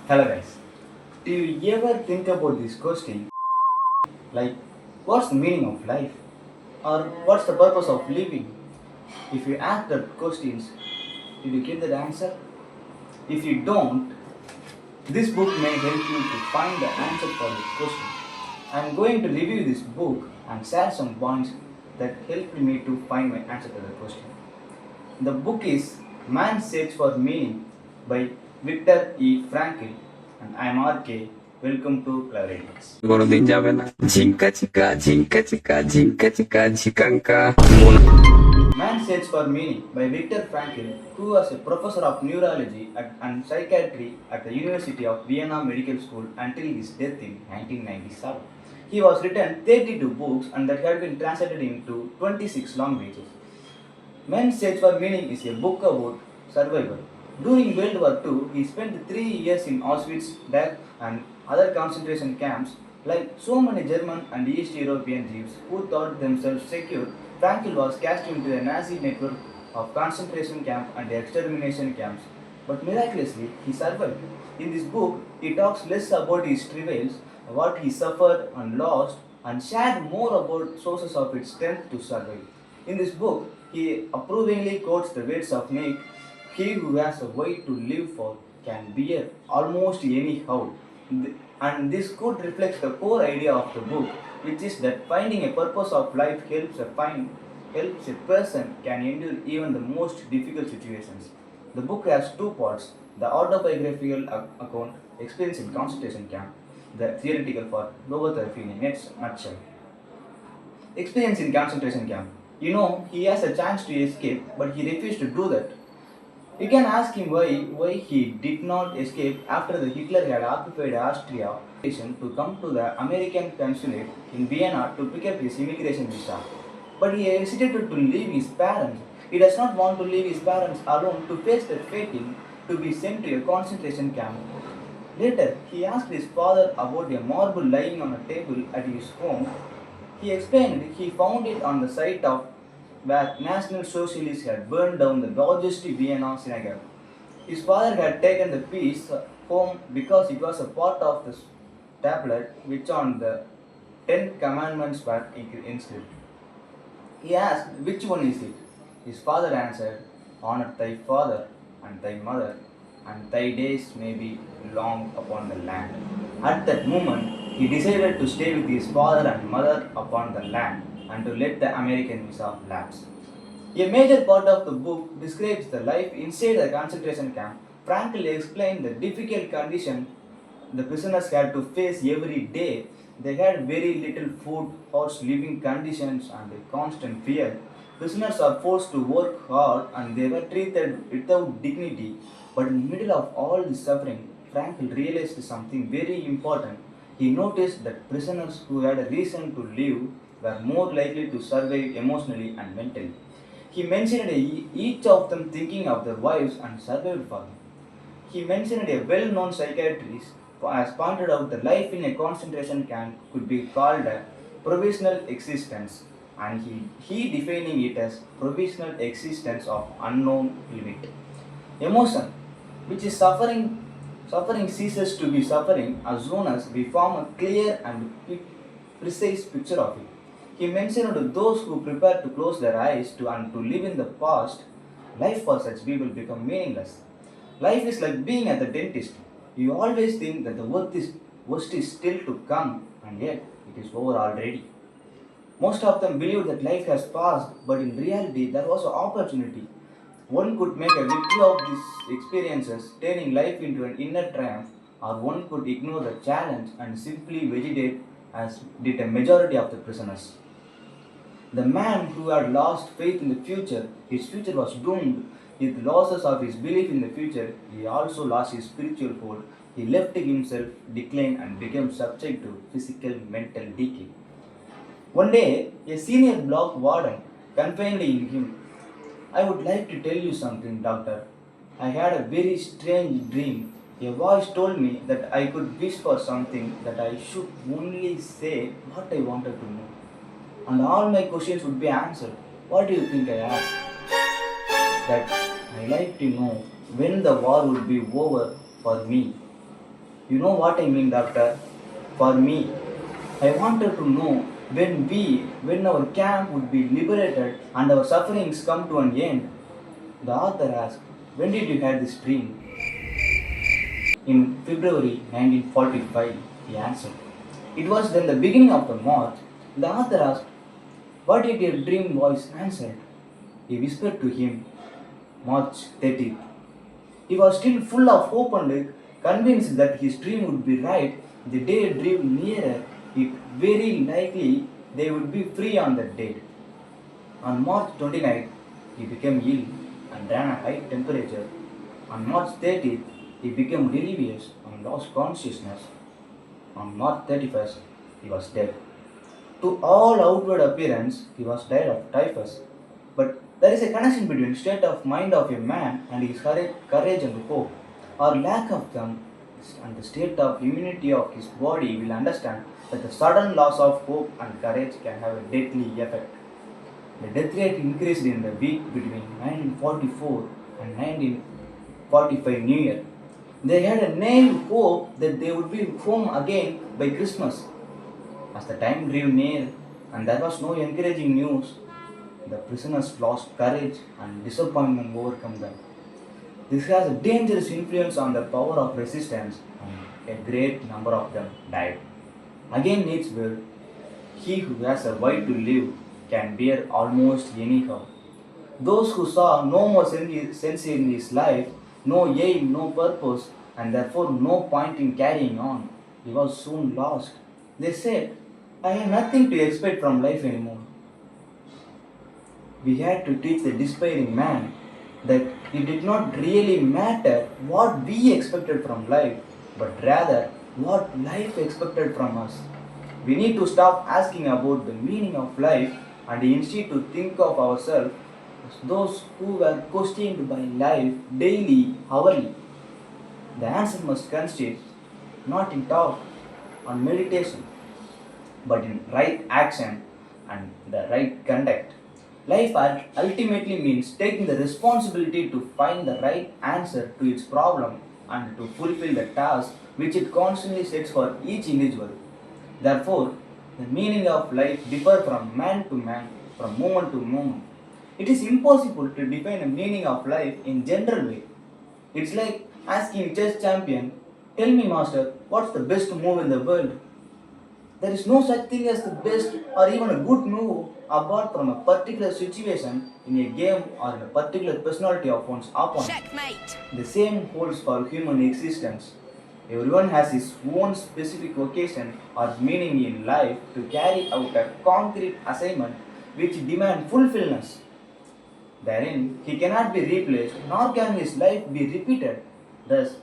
Hello guys. Do you ever think about this question like what's the meaning of life or what's the purpose of living? If you ask that questions, did you get that answer? If you don't, this book may help you to find the answer for this question. I'm going to review this book and share some points that helped me to find my answer to the question. The book is Man's Search for Meaning by Viktor E. Frankl and I am RK. Welcome to Clarity. Gordon যাবে না ঝিঙ্কা Man's Search for Meaning by Viktor Frankl, who was a professor of neurology and psychiatry at the University of Vienna Medical School until his death in 1997. He was written 32 books and that had been translated into 26 languages. Man's Search for Meaning is a book about survival. During World War II, he spent 3 years in Auschwitz, Dachau, and other concentration camps. Like so many German and East European Jews who thought themselves secure, Frankl was cast into a Nazi network of concentration camps and extermination camps. But miraculously, he survived. In this book, he talks less about his travails, what he suffered and lost, and shared more about sources of his strength to survive. In this book, he approvingly quotes the words of Nick: "He who has a way to live for can bear almost any how." And this quote reflects the core idea of the book, which is that finding a purpose of life helps a person can endure even the most difficult situations. The book has two parts: the autobiographical account, experience in concentration camp, the theoretical part, Logotherapy in a nutshell. Experience in concentration camp. He has a chance to escape, but he refused to do that. You can ask him why he did not escape after the Hitler had occupied Austria to come to the American consulate in Vienna to pick up his immigration visa. But he hesitated to leave his parents. He does not want to leave his parents alone to face the fate to be sent to a concentration camp. Later, he asked his father about a marble lying on a table at his home. He explained he found it on the site of where National Socialists had burned down the largest Vienna synagogue. His father had taken the piece home because it was a part of the tablet which on the Ten Commandments were inscribed. He asked, "Which one is it?" His father answered, "Honor thy father and thy mother, and thy days may be long upon the land." At that moment, he decided to stay with his father and mother upon the land and to let the American visa lapse. A major part of the book describes the life inside the concentration camp. Frankl explained the difficult condition the prisoners had to face every day. They had very little food, harsh living conditions, and a constant fear. Prisoners are forced to work hard and they were treated without dignity. But in the middle of all this suffering, Frankl realized something very important. He noticed that prisoners who had a reason to live were more likely to survive emotionally and mentally. He mentioned each of them thinking of their wives and survived for them. He mentioned a well-known psychiatrist has pointed out that life in a concentration camp could be called a provisional existence, and he defining it as provisional existence of unknown limit. Emotion, which is suffering ceases to be suffering as soon as we form a clear and precise picture of it. He mentioned those who prepare to close their eyes and to live in the past, life for such people become meaningless. Life is like being at the dentist. You always think that the worst is still to come, and yet it is over already. Most of them believe that life has passed, but in reality there was an opportunity. One could make a victory of these experiences, turning life into an inner triumph, or one could ignore the challenge and simply vegetate as did a majority of the prisoners. The man who had lost faith in the future, his future was doomed. With losses of his belief in the future, he also lost his spiritual hold. He left himself, declined, and became subject to physical mental decay. One day, a senior block warden confided in him, "I would like to tell you something, doctor. I had a very strange dream. A voice told me that I could wish for something, that I should only say what I wanted to know. And all my questions would be answered. What do you think I asked? That I like to know when the war would be over for me." You know what I mean, doctor? For me, I wanted to know when our camp would be liberated and our sufferings come to an end. The author asked, when did you have this dream? In February 1945, he answered. It was then the beginning of the march. The author asked, what did your dream voice answer? He whispered to him, March 30th. He was still full of hope and convinced that his dream would be right. The day drew nearer, it very likely they would be free on that date. On March 29th, he became ill and ran a high temperature. On March 30th, he became delirious and lost consciousness. On March 31st, he was dead. To all outward appearance, he was died of typhus. But there is a connection between state of mind of a man and his courage and hope, or lack of them, and the state of immunity of his body will understand that the sudden loss of hope and courage can have a deadly effect. The death rate increased in the week between 1944 and 1945 New Year. They had a naive hope that they would be home again by Christmas. As the time drew near and there was no encouraging news, the prisoners lost courage and disappointment overcome them. This has a dangerous influence on the power of resistance and a great number of them died. Again Nietzsche will, he who has a right to live can bear almost anyhow. Those who saw no more sense in his life, no aim, no purpose, and therefore no point in carrying on, he was soon lost. They said, I have nothing to expect from life anymore. We had to teach the despairing man that it did not really matter what we expected from life, but rather what life expected from us. We need to stop asking about the meaning of life and instead to think of ourselves as those who were questioned by life daily, hourly. The answer must consist not in talk or meditation, but in right action and the right conduct. Life ultimately means taking the responsibility to find the right answer to its problem and to fulfill the task which it constantly sets for each individual. Therefore, the meaning of life differs from man to man, from moment to moment. It is impossible to define a meaning of life in general way. It's like asking a chess champion, tell me master, what's the best move in the world? There is no such thing as the best or even a good move apart from a particular situation in a game or in a particular personality of one's opponent. Checkmate. The same holds for human existence. Everyone has his own specific vocation or meaning in life to carry out a concrete assignment which demands fulfillment. Therein, he cannot be replaced, nor can his life be repeated. Thus,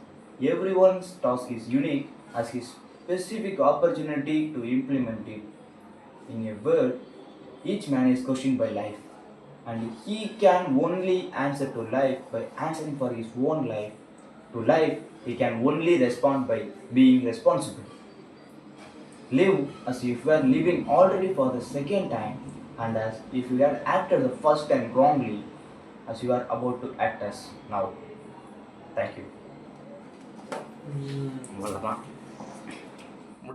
everyone's task is unique as his specific opportunity to implement it. In a word, each man is questioned by life, and he can only answer to life by answering for his own life. To life, he can only respond by being responsible. Live as if you were living already for the second time, and as if you had acted the first time wrongly, as you are about to act as now. Thank you. அவ்வளோதான்.